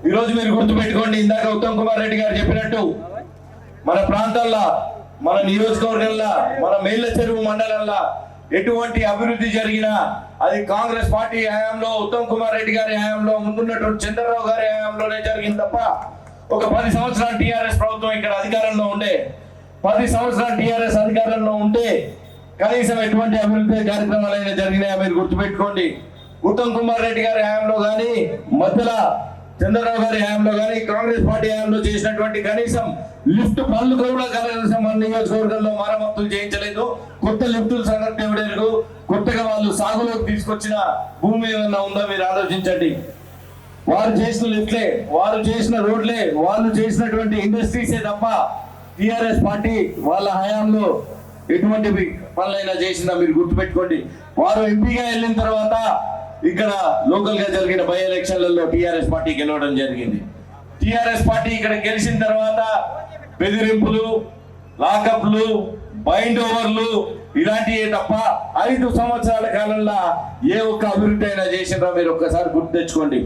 ఈ రోజు మీరు గుర్తుపెట్టుకోండి, ఇందాక ఉత్తమ్ కుమార్ రెడ్డి గారు చెప్పినట్టు మన ప్రాంతాల్లో, మన నియోజకవర్గంలో, మన మేళ్ల చెరువు మండలంలో ఎటువంటి అభివృద్ధి జరిగినా అది కాంగ్రెస్ పార్టీ హయాంలో, ఉత్తమ్ కుమార్ రెడ్డి గారి హయాంలో, ముందున్నటువంటి చంద్రరావు గారి హయాంలోనే జరిగింది తప్ప ఒక 10 సంవత్సరాలు టీఆర్ఎస్ ప్రభుత్వం ఇక్కడ అధికారంలో ఉండే 10 సంవత్సరాలు టీఆర్ఎస్ అధికారంలో ఉంటే కనీసం ఎటువంటి అభివృద్ధి కార్యక్రమాలైనా జరిగినాయా మీరు గుర్తుపెట్టుకోండి. ఉత్తమ్ కుమార్ రెడ్డి గారి హయాంలో కానీ, మధ్యలో చంద్రరావు గారి హయాంలో కానీ, కాంగ్రెస్ పార్టీ హయాంలో చేసినటువంటి కనీసం లిఫ్ట్ పనులు కూడా కనీసం మన నియోజకవర్గంలో మరమ్మతులు చేయించలేదు. కొత్త లిఫ్టుల సంగతి ఎవడేరు, కొత్తగా వాళ్ళు సాగులోకి తీసుకొచ్చిన భూమి ఏమన్నా ఉందో మీరు ఆలోచించండి. వారు చేసిన లిఫ్ట్లే, వారు చేసిన రోడ్లే, వాళ్ళు చేసినటువంటి ఇండస్ట్రీసే తప్ప టిఆర్ఎస్ పార్టీ వాళ్ళ హయాంలో ఎటువంటి పనులైనా చేసిందా మీరు గుర్తుపెట్టుకోండి. వారు ఎంపీగా వెళ్ళిన తర్వాత ఇక్కడ లోకల్ గా జరిగిన బై ఎలక్షన్లలో టిఆర్ఎస్ పార్టీ గెలవడం జరిగింది. టిఆర్ఎస్ పార్టీ ఇక్కడ గెలిచిన తర్వాత బెదిరింపులు, లాకప్లు, బైండ్ ఓవర్లు ఇలాంటివే తప్ప 5 సంవత్సరాల కాలంలో ఏ ఒక్క అభివృద్ధి అయినా చేసినా మీరు ఒక్కసారి గుర్తు తెచ్చుకోండి.